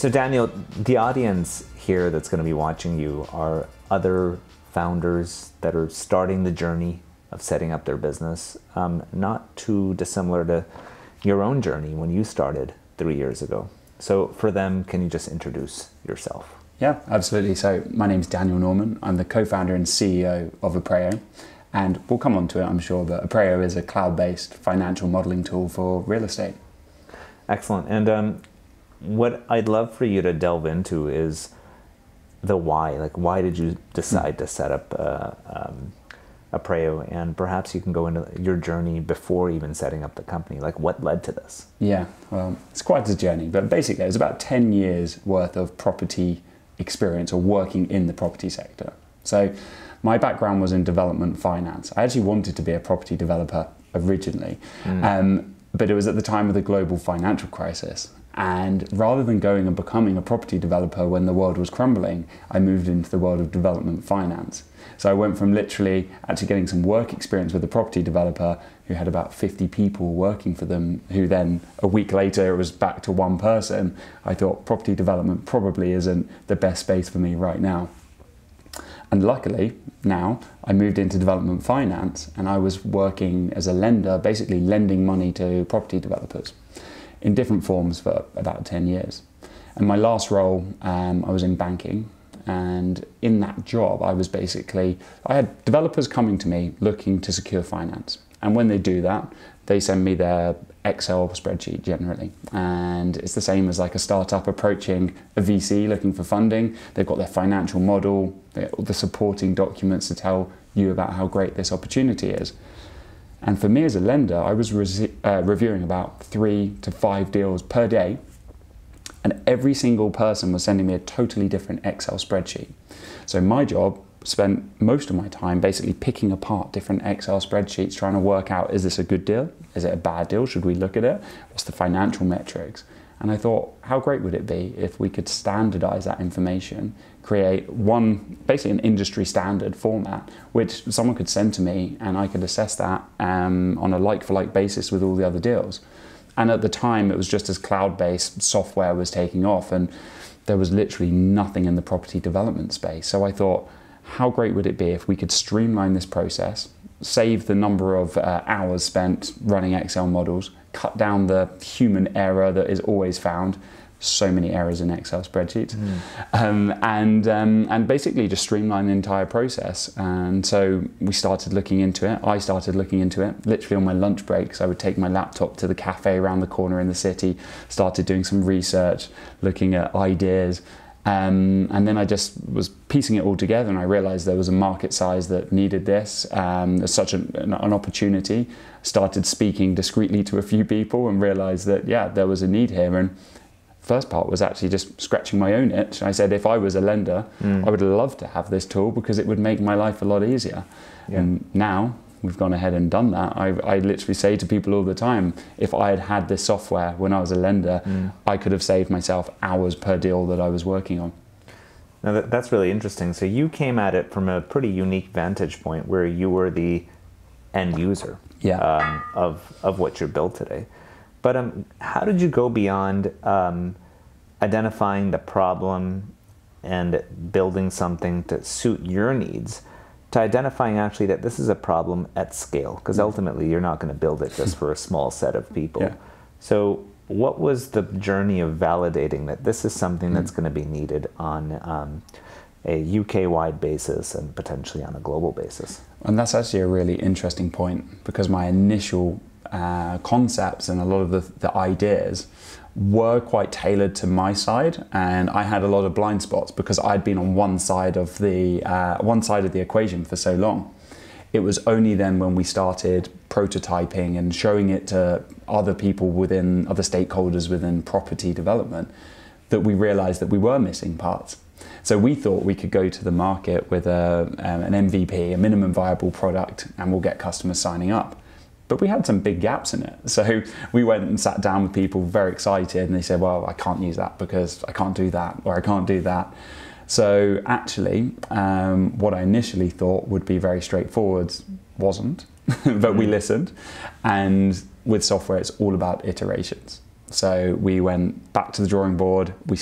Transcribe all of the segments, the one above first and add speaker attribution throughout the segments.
Speaker 1: So Daniel, the audience here that's going to be watching you are other founders that are starting the journey of setting up their business, not too dissimilar to your own journey when you started 3 years ago. So for them, can you just introduce yourself?
Speaker 2: Yeah, absolutely. So my name's Daniel Norman. I'm the co-founder and CEO of Aprao. And we'll come on to it, I'm sure, but Aprao is a cloud-based financial modeling tool for real estate.
Speaker 1: Excellent. And what I'd love for you to delve into is the why. Like, why did you decide to set up Aprao? And perhaps you can go into your journey before even setting up the company. Like, what led to this?
Speaker 2: Yeah, well, it's quite a journey, but basically it was about 10 years worth of property experience or working in the property sector. So my background was in development finance. I actually wanted to be a property developer originally, but it was at the time of the global financial crisis. And rather than going and becoming a property developer when the world was crumbling, I moved into the world of development finance. So I went from literally actually getting some work experience with a property developer who had about 50 people working for them, who then a week later it was back to one person. I thought property development probably isn't the best space for me right now. And luckily now I moved into development finance and I was working as a lender, basically lending money to property developers in different forms for about 10 years. And my last role, I was in banking, and in that job I had developers coming to me looking to secure finance. And when they do that, they send me their Excel spreadsheet generally. And it's the same as like a startup approaching a VC looking for funding. They've got their financial model, all the supporting documents to tell you about how great this opportunity is. And for me as a lender, I was reviewing about 3 to 5 deals per day, and every single person was sending me a totally different Excel spreadsheet. So my job spent most of my time basically picking apart different Excel spreadsheets, trying to work out, is this a good deal? Is it a bad deal? Should we look at it? What's the financial metrics? And I thought, how great would it be if we could standardize that information, create basically an industry standard format, which someone could send to me and I could assess that on a like-for-like basis with all the other deals. And at the time, it was just as cloud-based software was taking off, and there was literally nothing in the property development space. So I thought, how great would it be if we could streamline this process, save the number of hours spent running Excel models, cut down the human error that is always found. So many errors in Excel spreadsheets, and basically just streamline the entire process. And so we started looking into it. I started looking into it literally on my lunch breaks. I would take my laptop to the cafe around the corner in the city, started doing some research, looking at ideas. And then I just was piecing it all together, and I realized there was a market size that needed this. There's such an opportunity. Started speaking discreetly to a few people and realized that, yeah, there was a need here. And first part was actually just scratching my own itch. I said, if I was a lender, I would love to have this tool because it would make my life a lot easier. Yeah. And now we've gone ahead and done that. I literally say to people all the time, if I had had this software when I was a lender, I could have saved myself hours per deal that I was working on.
Speaker 1: Now that's really interesting. So you came at it from a pretty unique vantage point where you were the end user of what you built today. But how did you go beyond identifying the problem and building something to suit your needs to identifying actually that this is a problem at scale? Because ultimately you're not going to build it just for a small set of people. Yeah. So what was the journey of validating that this is something that's going to be needed on a UK-wide basis and potentially on a global basis?
Speaker 2: And that's actually a really interesting point, because my initial concepts and a lot of the ideas were quite tailored to my side, and I had a lot of blind spots because I'd been on one side of the equation for so long. It was only then when we started prototyping and showing it to other people within other stakeholders within property development that we realized that we were missing parts. So we thought we could go to the market with an MVP, a minimum viable product, and we'll get customers signing up. But we had some big gaps in it. So we went and sat down with people very excited, and they said, well, I can't use that because I can't do that, or I can't do that. So actually, what I initially thought would be very straightforward wasn't, but we listened. And with software, it's all about iterations. So we went back to the drawing board. We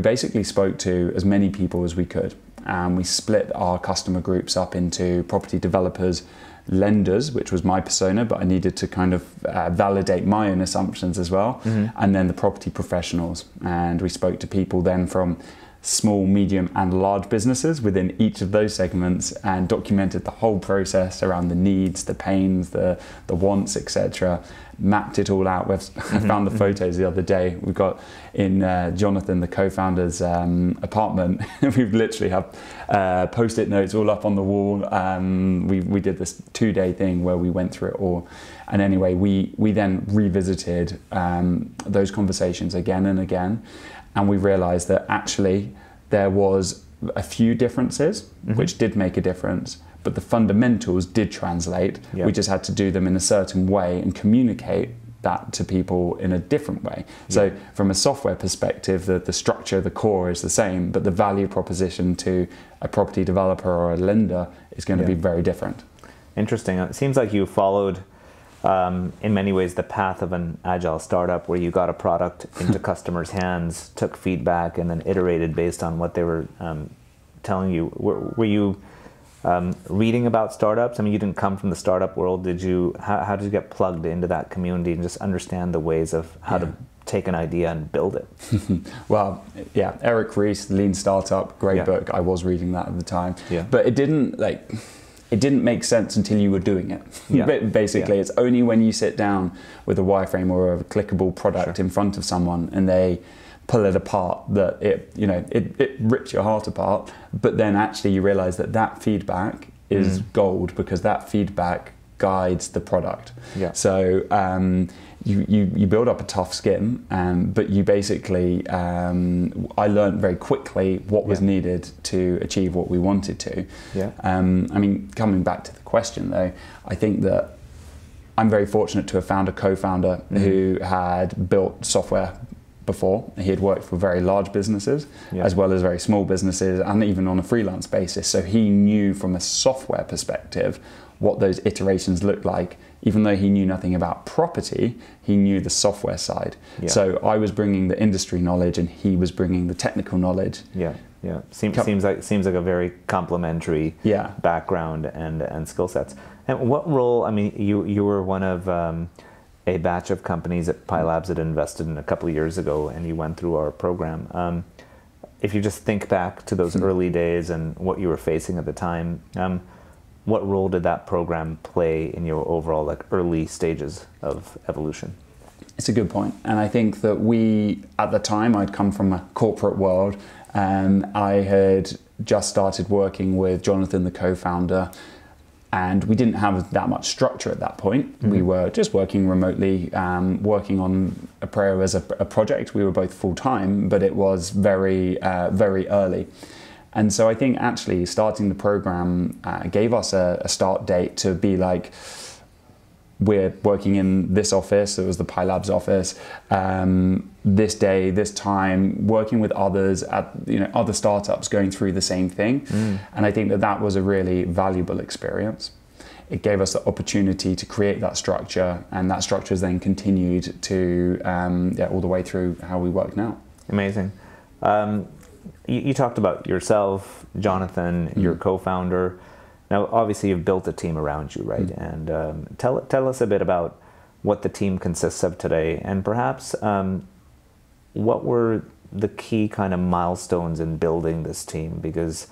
Speaker 2: basically spoke to as many people as we could. And we split our customer groups up into property developers, lenders, which was my persona, but I needed to kind of validate my own assumptions as well. And then the property professionals. And we spoke to people then from small, medium and large businesses within each of those segments and documented the whole process around the needs, the pains, the wants, etc. Mapped it all out. I found the photos the other day. We've got in Jonathan, the co-founder's apartment, we've literally have post-it notes all up on the wall. We did this 2-day thing where we went through it all. And anyway, we then revisited those conversations again and again. And we realized that actually there was a few differences, which did make a difference, but the fundamentals did translate. Yep. We just had to do them in a certain way and communicate that to people in a different way. Yep. So from a software perspective, the structure, the core is the same, but the value proposition to a property developer or a lender is going to be very different.
Speaker 1: Interesting. It seems like you followed in many ways the path of an agile startup where you got a product into customers' hands, took feedback, and then iterated based on what they were telling you. Were you reading about startups? I mean, you didn't come from the startup world. How did you get plugged into that community and just understand the ways of how to take an idea and build it?
Speaker 2: Well, yeah, Eric Ries, Lean Startup, great book. I was reading that at the time. Yeah. But it didn't make sense until you were doing it. Yeah. Basically, it's only when you sit down with a wireframe or a clickable product in front of someone and they pull it apart that it rips your heart apart. But then actually you realize that feedback is gold, because that feedback guides the product. Yeah. So you build up a tough skin, but you basically, I learned very quickly what was needed to achieve what we wanted to. Yeah. I mean, coming back to the question though, I think that I'm very fortunate to have found a co-founder who had built software before. He had worked for very large businesses as well as very small businesses, and even on a freelance basis. So he knew from a software perspective what those iterations looked like. Even though he knew nothing about property, he knew the software side. Yeah. So I was bringing the industry knowledge and he was bringing the technical knowledge. Yeah, yeah. Seems like a very complementary background and skill sets. And what role? I mean, you were one of a batch of companies that Pi Labs had invested in a couple of years ago, and you went through our program. If you just think back to those early days and what you were facing at the time, what role did that program play in your overall early stages of evolution? It's a good point. And I think that at the time, I'd come from a corporate world. I had just started working with Jonathan, the co-founder, and we didn't have that much structure at that point. We were just working remotely, working on Aprao as a project. We were both full-time, but it was very, very early. And so I think actually starting the program gave us a start date to be like, we're working in this office, it was the Pi Labs office, this day, this time, working with others at other startups going through the same thing. And I think that was a really valuable experience. It gave us the opportunity to create that structure, and that structure has then continued to all the way through how we work now.
Speaker 1: Amazing. You talked about yourself, Jonathan, your co-founder. Now, obviously, you've built a team around you, right? And tell us a bit about what the team consists of today, and perhaps what were the key kind of milestones in building this team? Because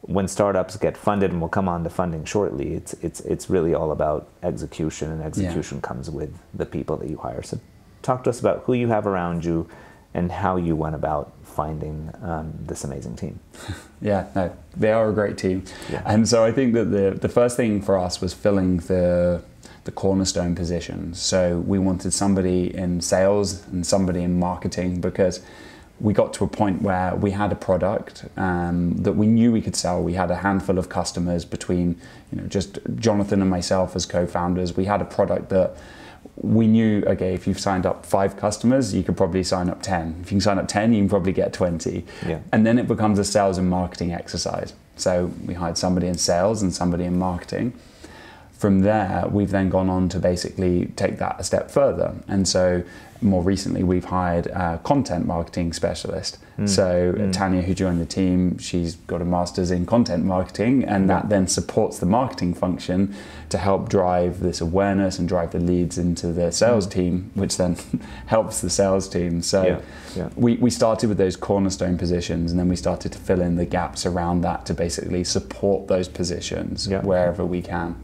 Speaker 1: when startups get funded, and we'll come on to funding shortly, it's really all about execution, and execution comes with the people that you hire. So talk to us about who you have around you and how you went about finding this amazing team.
Speaker 2: Yeah, no, they are a great team. Yeah. And so I think that the first thing for us was filling the cornerstone positions. So we wanted somebody in sales and somebody in marketing, because we got to a point where we had a product that we knew we could sell. We had a handful of customers between just Jonathan and myself as co-founders. We had a product that we knew, okay, if you've signed up 5 customers, you could probably sign up 10. If you can sign up 10, you can probably get 20. Yeah. And then it becomes a sales and marketing exercise. So we hired somebody in sales and somebody in marketing. From there, we've then gone on to basically take that a step further. And so more recently, we've hired a content marketing specialist. Tanya, who joined the team, she's got a master's in content marketing, and that then supports the marketing function to help drive this awareness and drive the leads into the sales team, which then helps the sales team. So we started with those cornerstone positions, and then we started to fill in the gaps around that to basically support those positions wherever we can.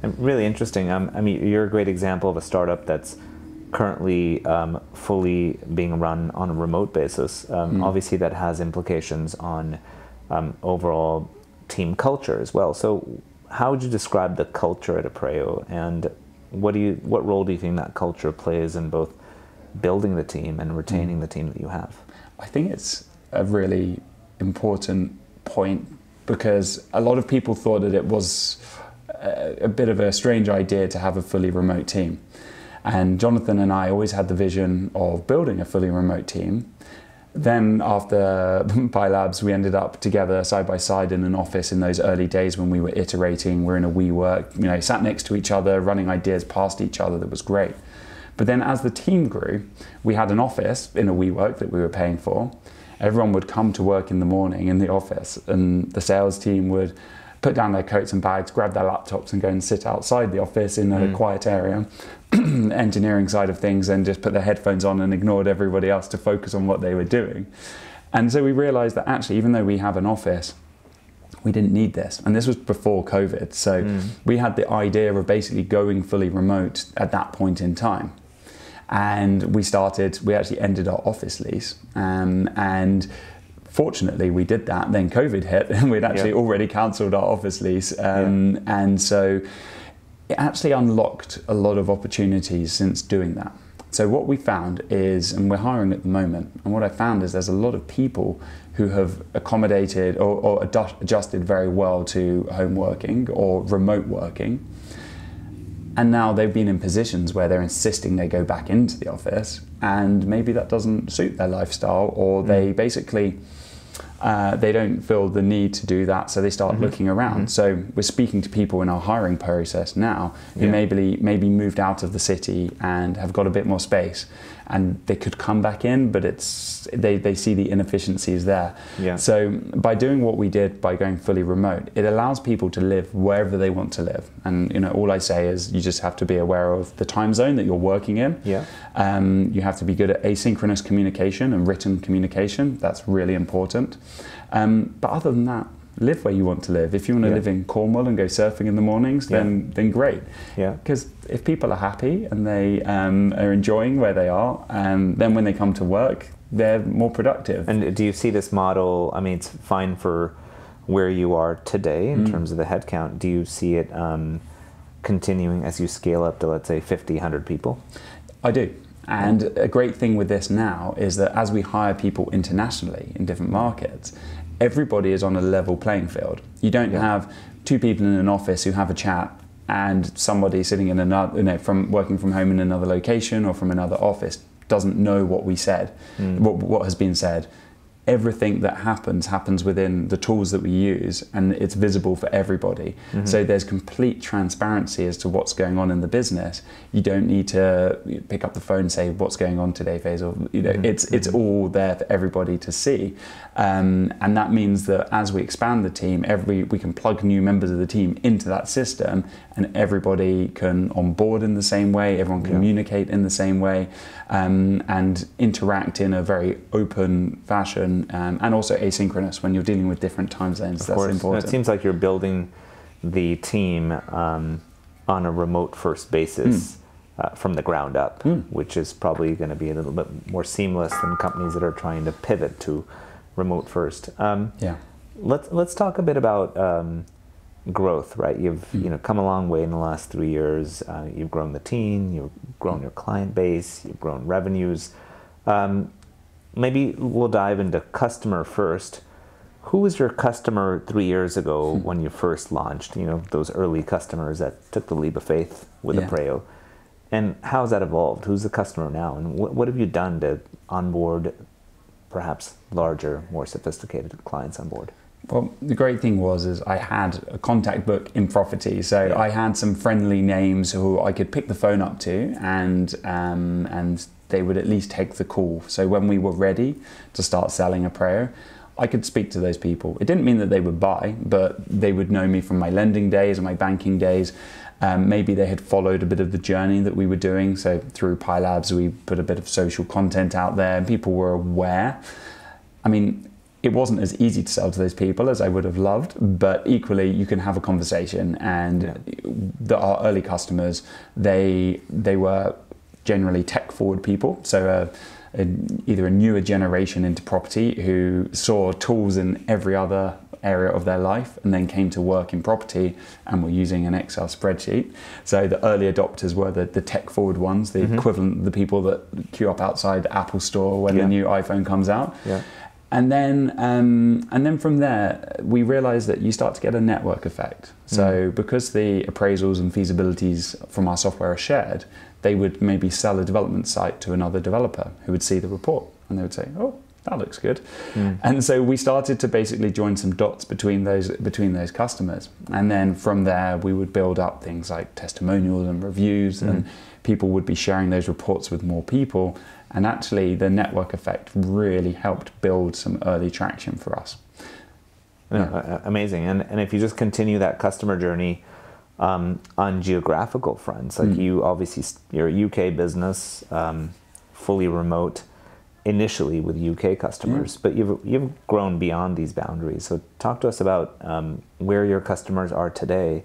Speaker 1: And really interesting. I mean, you're a great example of a startup that's currently fully being run on a remote basis. Obviously, that has implications on overall team culture as well. So, how would you describe the culture at Aprao, and what role do you think that culture plays in both building the team and retaining the team that you have?
Speaker 2: I think it's a really important point, because a lot of people thought that it was a bit of a strange idea to have a fully remote team. And Jonathan and I always had the vision of building a fully remote team. Then after Pi Labs, we ended up together side by side in an office in those early days when we were iterating. We're in a WeWork, sat next to each other, running ideas past each other. That was great. But then as the team grew, we had an office in a WeWork that we were paying for. Everyone would come to work in the morning in the office, and the sales team would put down their coats and bags, grab their laptops and go and sit outside the office in a quiet area, engineering side of things, and just put their headphones on and ignored everybody else to focus on what they were doing. And so we realized that actually, even though we have an office, we didn't need this. And this was before COVID. So we had the idea of basically going fully remote at that point in time. And we actually ended our office lease. And fortunately, we did that. Then COVID hit, and we'd actually already cancelled our office lease. And so it actually unlocked a lot of opportunities since doing that. So what we found is, and we're hiring at the moment, and what I found is there's a lot of people who have accommodated or adjusted very well to home working or remote working. And now they've been in positions where they're insisting they go back into the office, and maybe that doesn't suit their lifestyle, or they basically they don't feel the need to do that, so they start looking around. So we're speaking to people in our hiring process now who maybe moved out of the city and have got a bit more space, and they could come back in, but they see the inefficiencies there. So by doing what we did, by going fully remote, it allows people to live wherever they want to live. And all I say is you just have to be aware of the time zone that you're working in. You have to be good at asynchronous communication and written communication. That's really important. But other than that, live where you want to live. If you want to live in Cornwall and go surfing in the mornings, then great. Because if people are happy and they are enjoying where they are, then when they come to work, they're more productive.
Speaker 1: And do you see this model? I mean, it's fine for where you are today in terms of the headcount. Do you see it continuing as you scale up to, let's say, 50, 100 people?
Speaker 2: I do. And a great thing with this now is that as we hire people internationally in different markets, everybody is on a level playing field. You don't have two people in an office who have a chat and somebody sitting in another, from working from home in another location or from another office doesn't know what we said, what has been said. Everything that happens within the tools that we use, and it's visible for everybody. So there's complete transparency as to what's going on in the business. You don't need to pick up the phone and say, what's going on today, Faisal? It's all there for everybody to see. And that means that as we expand the team, we can plug new members of the team into that system, and everybody can onboard in the same way, everyone can communicate in the same way, and interact in a very open fashion. And also asynchronous when you're dealing with different time zones. That's important.
Speaker 1: It seems like you're building the team on a remote first basis from the ground up, which is probably going to be a little bit more seamless than companies that are trying to pivot to remote first. Let's talk a bit about growth, right? You've come a long way in the last 3 years. You've grown the team, you've grown your client base, you've grown revenues. Maybe we'll dive into customer first. Who was your customer 3 years ago when you first launched? Those early customers that took the leap of faith with Aprao. And how has that evolved? Who's the customer now? And what have you done to onboard perhaps larger, more sophisticated clients on board?
Speaker 2: Well, the great thing is I had a contact book in property, so I had some friendly names who I could pick the phone up to, and they would at least take the call. So when we were ready to start selling Aprao, I could speak to those people. It didn't mean that they would buy, but they would know me from my lending days and my banking days. Maybe they had followed a bit of the journey that we were doing. So through Pi Labs, we put a bit of social content out there and people were aware. I mean, it wasn't as easy to sell to those people as I would have loved, but equally you can have a conversation, and our early customers, they were generally tech forward people. So either a newer generation into property who saw tools in every other area of their life and then came to work in property and were using an Excel spreadsheet. So the early adopters were the tech forward ones, the equivalent, the people that queue up outside the Apple store when the new iPhone comes out. And then from there, we realized that you start to get a network effect. So because the appraisals and feasibilities from our software are shared, they would maybe sell a development site to another developer who would see the report and they would say, oh, that looks good. And so we started to basically join some dots between those customers. And then from there, we would build up things like testimonials and reviews, and people would be sharing those reports with more people. And actually the network effect really helped build some early traction for us.
Speaker 1: Amazing. And if you just continue that customer journey on geographical fronts, like you obviously, you're a UK business, fully remote initially with UK customers, but you've grown beyond these boundaries. So talk to us about where your customers are today,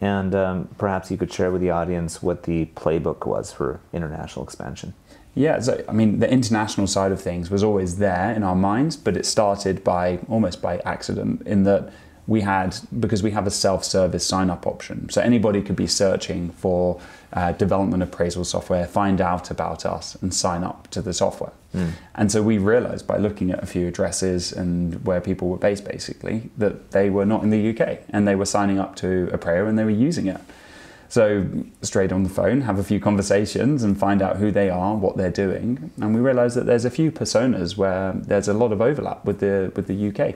Speaker 1: and perhaps you could share with the audience what the playbook was for international expansion.
Speaker 2: Yeah, so I mean, the international side of things was always there in our minds, but it started almost by accident, in that because we have a self-service sign-up option. So anybody could be searching for development appraisal software, find out about us and sign up to the software. And so we realized by looking at a few addresses and where people were based basically, that they were not in the UK and they were signing up to Aprao and they were using it. So straight on the phone, have a few conversations and find out who they are, what they're doing. And we realized that there's a few personas where there's a lot of overlap with the UK.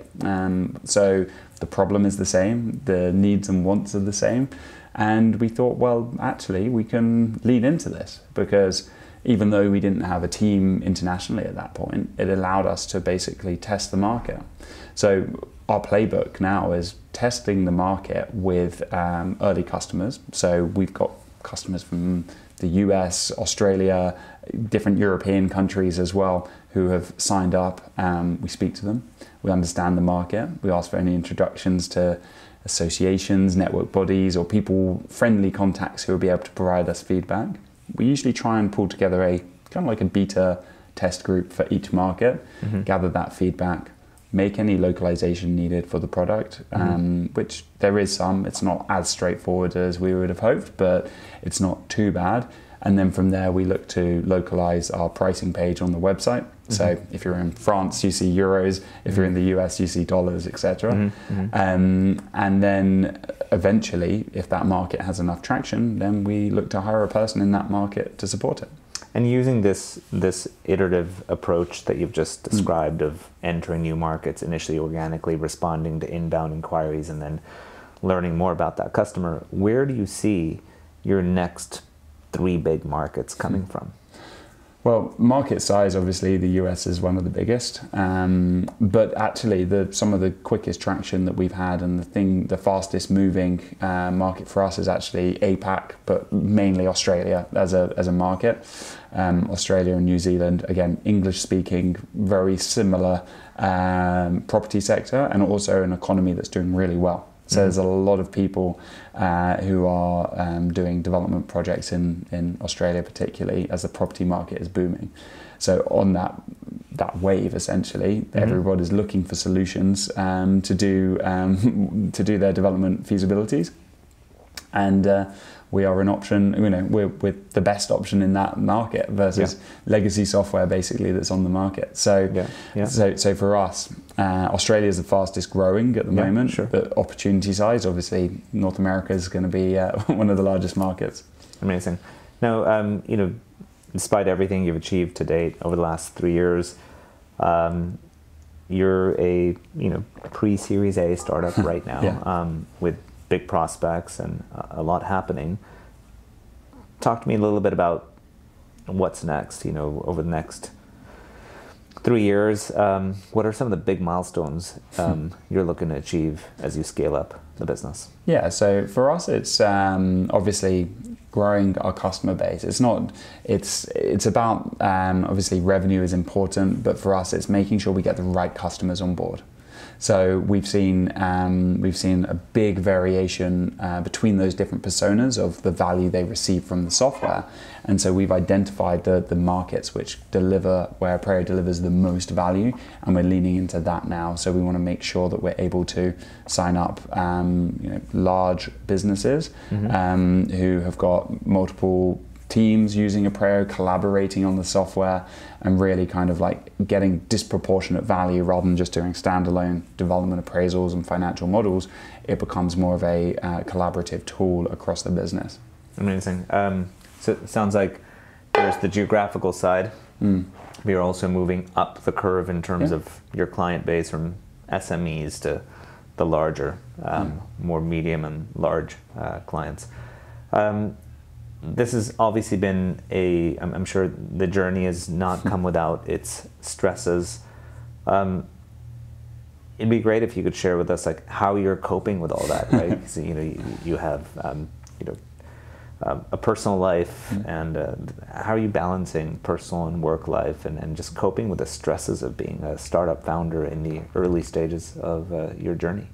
Speaker 2: So the problem is the same, the needs and wants are the same. And we thought, well, actually, we can lean into this, because even though we didn't have a team internationally at that point, it allowed us to basically test the market. So our playbook now is testing the market with early customers. So we've got customers from the US, Australia, different European countries as well, who have signed up. We speak to them, we understand the market, we ask for any introductions to associations, network bodies, or people, friendly contacts who will be able to provide us feedback. We usually try and pull together a kind of like a beta test group for each market, gather that feedback, make any localization needed for the product, which there is some. It's not as straightforward as we would have hoped, but it's not too bad. And then from there, we look to localize our pricing page on the website. So if you're in France, you see euros. If you're in the US, you see dollars, etc. And then eventually, if that market has enough traction, then we look to hire a person in that market to support it.
Speaker 1: And using this iterative approach that you've just described of entering new markets, initially organically responding to inbound inquiries and then learning more about that customer, where do you see your next 3 big markets coming from?
Speaker 2: Well, market size, obviously, the US is one of the biggest, but actually some of the quickest traction that we've had, and the fastest moving market for us is actually APAC, but mainly Australia as a market. Australia and New Zealand, again, English speaking, very similar property sector, and also an economy that's doing really well. So there's a lot of people who are doing development projects in Australia, particularly as the property market is booming. So on that wave, essentially, everybody's looking for solutions to do their development feasibilities, and we are an option. We're the best option in that market versus legacy software, basically, that's on the market. So so for us, Australia is the fastest growing at the moment, but opportunity size, obviously, North America is going to be one of the largest markets.
Speaker 1: Amazing. Now, despite everything you've achieved to date over the last 3 years, you're a pre-Series A startup right now, with big prospects and a lot happening. Talk to me a little bit about what's next. Over the next 3 years, what are some of the big milestones you're looking to achieve as you scale up the business?
Speaker 2: Yeah, so for us, it's obviously growing our customer base. It's about obviously revenue is important, but for us, it's making sure we get the right customers on board. So we've seen a big variation between those different personas of the value they receive from the software, and so we've identified the markets where Aprao delivers the most value, and we're leaning into that now. So we want to make sure that we're able to sign up large businesses who have got multiple teams using Aprao, collaborating on the software, and really kind of like getting disproportionate value rather than just doing standalone development appraisals and financial models. It becomes more of a collaborative tool across the business.
Speaker 1: Amazing. So it sounds like there's the geographical side. You're also moving up the curve in terms of your client base from SMEs to the larger, more medium and large clients. This has obviously been I'm sure the journey has not come without its stresses. It'd be great if you could share with us like how you're coping with all that, right? So, you have a personal life, and how are you balancing personal and work life, and just coping with the stresses of being a startup founder in the early stages of your journey?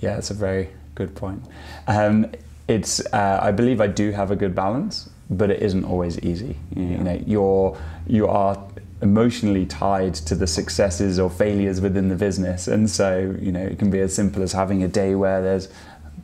Speaker 2: Yeah, that's a very good point. I believe I do have a good balance, but it isn't always easy. You are emotionally tied to the successes or failures within the business, and so it can be as simple as having a day where there's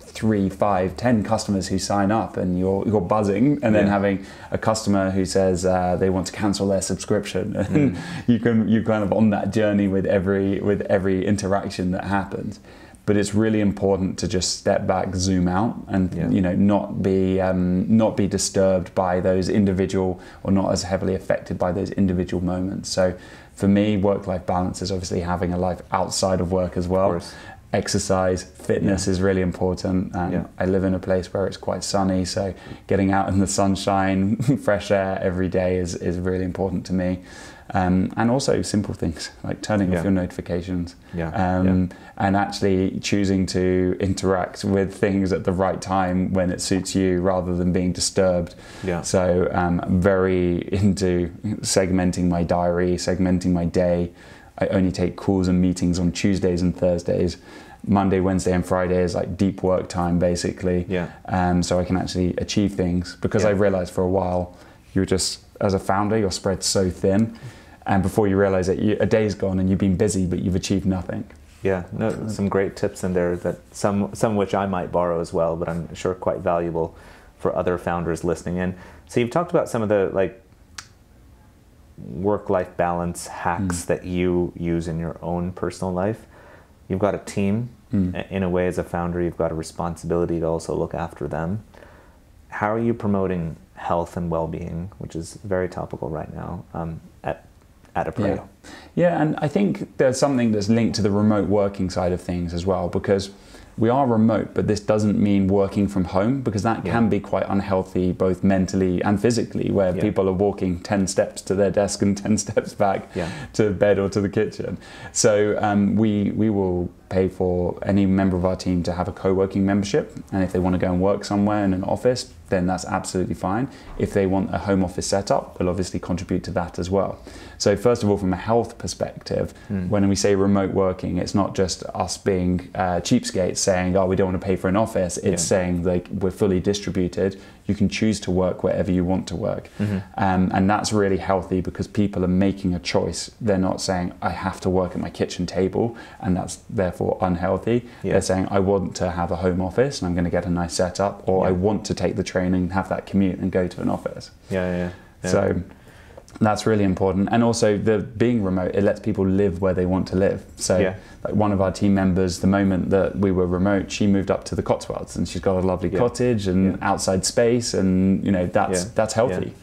Speaker 2: 3, 5, 10 customers who sign up and you're buzzing, and then having a customer who says they want to cancel their subscription, and you're kind of on that journey with every interaction that happens. But it's really important to just step back, zoom out, and not be disturbed by those individual, or not as heavily affected by those individual moments. So for me, work-life balance is obviously having a life outside of work as well. Exercise, fitness is really important. I live in a place where it's quite sunny, so getting out in the sunshine, fresh air every day is really important to me. And also simple things like turning off your notifications, and actually choosing to interact with things at the right time when it suits you, rather than being disturbed. So I'm very into segmenting my diary, segmenting my day. I only take calls and meetings on Tuesdays and Thursdays. Monday, Wednesday, and Friday is like deep work time, basically. So I can actually achieve things, because I realized for a while, you're just, as a founder, you're spread so thin, and before you realize it, a day's gone and you've been busy, but you've achieved nothing. Some great tips in there, that some which I might borrow as well, but I'm sure quite valuable for other founders listening in. So you've talked about some of the like work-life balance hacks that you use in your own personal life. You've got a team. In a way, as a founder, you've got a responsibility to also look after them. How are you promoting health and well-being, which is very topical right now, at Aprao? Yeah, and I think there's something that's linked to the remote working side of things as well, because we are remote, but this doesn't mean working from home, because that can be quite unhealthy, both mentally and physically, where people are walking 10 steps to their desk and 10 steps back to bed or to the kitchen. So we will pay for any member of our team to have a co-working membership, and if they want to go and work somewhere in an office, then that's absolutely fine. If they want a home office setup, we'll obviously contribute to that as well. So first of all, from a health perspective, when we say remote working, it's not just us being cheapskates saying, oh, we don't want to pay for an office. It's saying like we're fully distributed. You can choose to work wherever you want to work. And that's really healthy, because people are making a choice. They're not saying, I have to work at my kitchen table, and that's therefore unhealthy. They're saying, I want to have a home office and I'm going to get a nice setup, or I want to take the train and have that commute and go to an office. So that's really important. And also the being remote, it lets people live where they want to live. So like one of our team members, the moment that we were remote, she moved up to the Cotswolds, and she's got a lovely cottage and outside space, and that's healthy.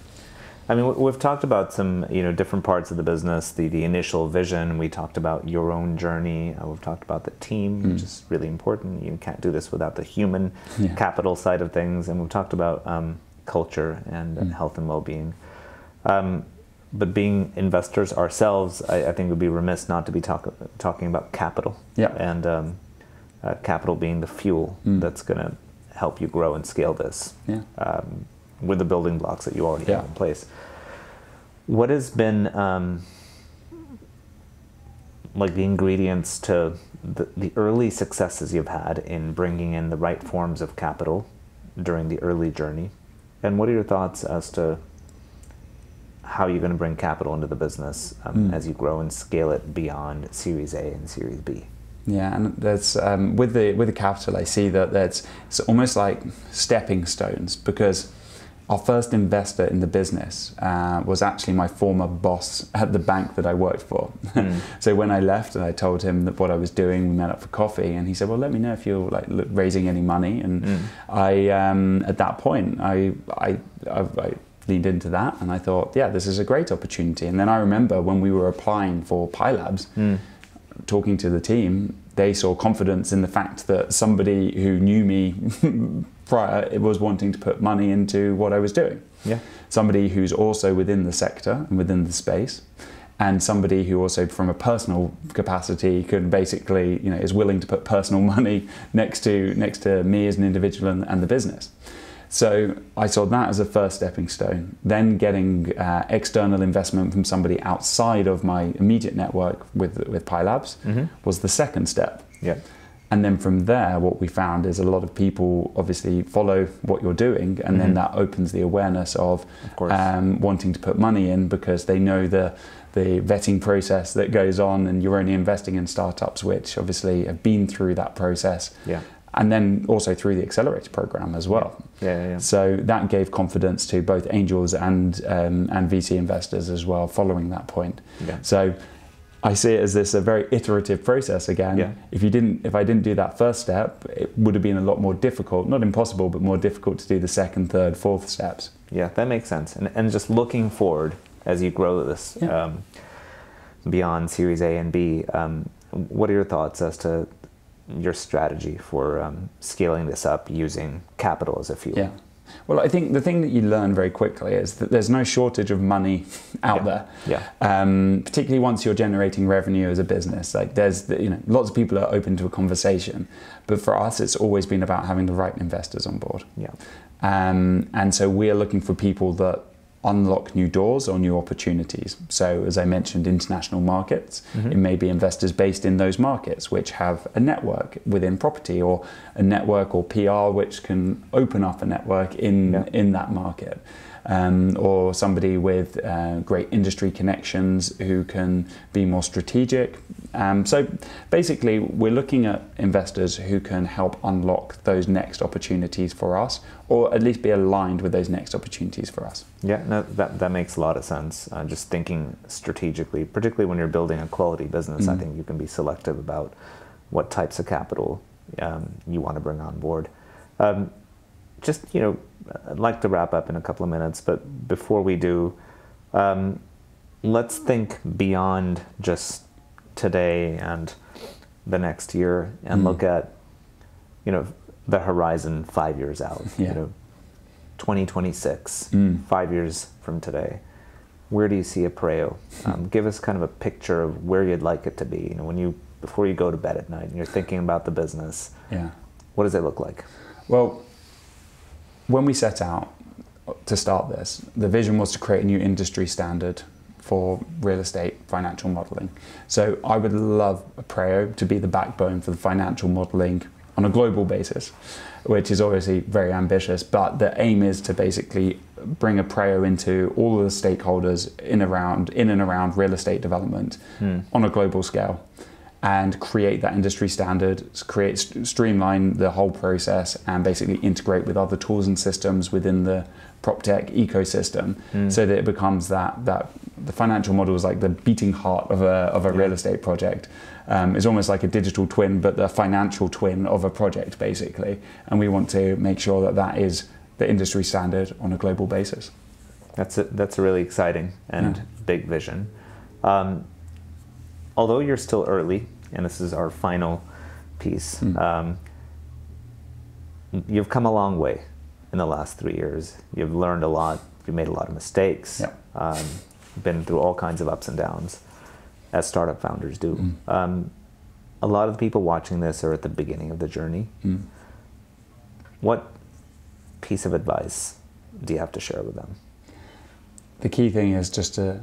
Speaker 1: I mean, we've talked about some, different parts of the business, the initial vision. We talked about your own journey. We've talked about the team, which is really important. You can't do this without the human capital side of things. And we've talked about culture and health and well-being. But being investors ourselves, I think we'd be remiss not to be talking about capital.
Speaker 2: Yeah.
Speaker 1: And capital being the fuel that's going to help you grow and scale this.
Speaker 2: Yeah.
Speaker 1: With the building blocks that you already have in place. What has been like the ingredients to the early successes you've had in bringing in the right forms of capital during the early journey? And what are your thoughts as to how you're going to bring capital into the business as you grow and scale it beyond Series A and Series B?
Speaker 2: Yeah, and there's with the capital, I see that it's almost like stepping stones, because our first investor in the business was actually my former boss at the bank that I worked for. So when I left and I told him that what I was doing, we met up for coffee, and he said, "Well, let me know if you're raising any money." And I at that point I leaned into that, and I thought, yeah, this is a great opportunity. And then I remember when we were applying for Pi Labs, talking to the team, they saw confidence in the fact that somebody who knew me prior was wanting to put money into what I was doing.
Speaker 1: Yeah.
Speaker 2: Somebody who's also within the sector and within the space, and somebody who also from a personal capacity could basically, is willing to put personal money next to me as an individual and the business. So I saw that as a first stepping stone. Then getting external investment from somebody outside of my immediate network with Pi Labs was the second step.
Speaker 1: Yeah.
Speaker 2: And then from there, what we found is a lot of people obviously follow what you're doing, and then that opens the awareness of wanting to put money in, because they know the vetting process that goes on, and you're only investing in startups which obviously have been through that process.
Speaker 1: Yeah.
Speaker 2: And then also through the accelerator program as well.
Speaker 1: Yeah.
Speaker 2: So that gave confidence to both angels and VC investors as well, following that point.
Speaker 1: Yeah.
Speaker 2: So I see it as a very iterative process again.
Speaker 1: Yeah.
Speaker 2: If I didn't do that first step, it would have been a lot more difficult, not impossible, but more difficult to do the second, third, fourth steps.
Speaker 1: Yeah, that makes sense. And just looking forward as you grow this beyond Series A and B, what are your thoughts as to your strategy for scaling this up using capital as a fuel?
Speaker 2: Yeah. Well, I think the thing that you learn very quickly is that there's no shortage of money out there.
Speaker 1: Yeah.
Speaker 2: Particularly once you're generating revenue as a business. Like there's, lots of people are open to a conversation, but for us, it's always been about having the right investors on board.
Speaker 1: Yeah.
Speaker 2: And so we are looking for people that unlock new doors or new opportunities. So as I mentioned, international markets, it may be investors based in those markets which have a network within property, or a network or PR which can open up a network in that market. Or somebody with great industry connections who can be more strategic. So basically, we're looking at investors who can help unlock those next opportunities for us, or at least be aligned with those next opportunities for us.
Speaker 1: Yeah, no, that makes a lot of sense. Just thinking strategically, particularly when you're building a quality business, I think you can be selective about what types of capital you want to bring on board. I'd like to wrap up in a couple of minutes, but before we do, let's think beyond just today and the next year, and look at, the horizon 5 years out. 2026, 5 years from today. Where do you see Aprao? Give us kind of a picture of where you'd like it to be. Before you go to bed at night and you're thinking about the business.
Speaker 2: Yeah.
Speaker 1: What does it look like?
Speaker 2: Well, when we set out to start this, the vision was to create a new industry standard for real estate financial modeling. So I would love Aprao to be the backbone for the financial modeling on a global basis, which is obviously very ambitious, but the aim is to basically bring Aprao into all of the stakeholders in and around real estate development on a global scale, and create that industry standard, streamline the whole process, and basically integrate with other tools and systems within the PropTech ecosystem, so that it becomes that the financial model is like the beating heart of a real estate project. It's almost like a digital twin, but the financial twin of a project, basically. And we want to make sure that is the industry standard on a global basis.
Speaker 1: That's a really exciting and big vision. Although you're still early, and this is our final piece, you've come a long way in the last 3 years. You've learned a lot. You've made a lot of mistakes.
Speaker 2: Yeah.
Speaker 1: Been through all kinds of ups and downs, as startup founders do. A lot of the people watching this are at the beginning of the journey. What piece of advice do you have to share with them?
Speaker 2: The key thing is just to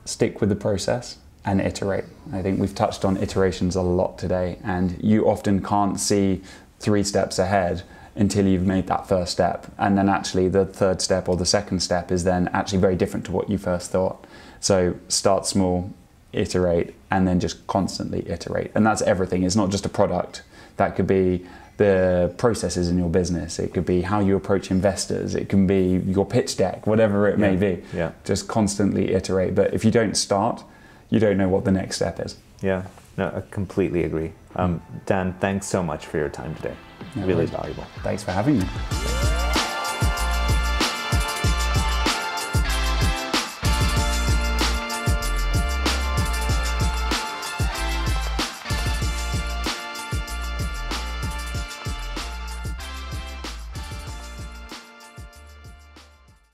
Speaker 2: stick with the process and iterate. I think we've touched on iterations a lot today, and you often can't see 3 steps ahead until you've made that first step. And then actually the third step or the second step is then actually very different to what you first thought. So start small, iterate, and then just constantly iterate. And that's everything. It's not just a product. That could be the processes in your business. It could be how you approach investors. It can be your pitch deck, whatever it may be.
Speaker 1: Yeah.
Speaker 2: Just constantly iterate. But if you don't start, you don't know what the next step is.
Speaker 1: Yeah, no, I completely agree. Dan, thanks so much for your time today.
Speaker 2: No
Speaker 1: really
Speaker 2: worries.
Speaker 1: valuable.
Speaker 2: Thanks for having me.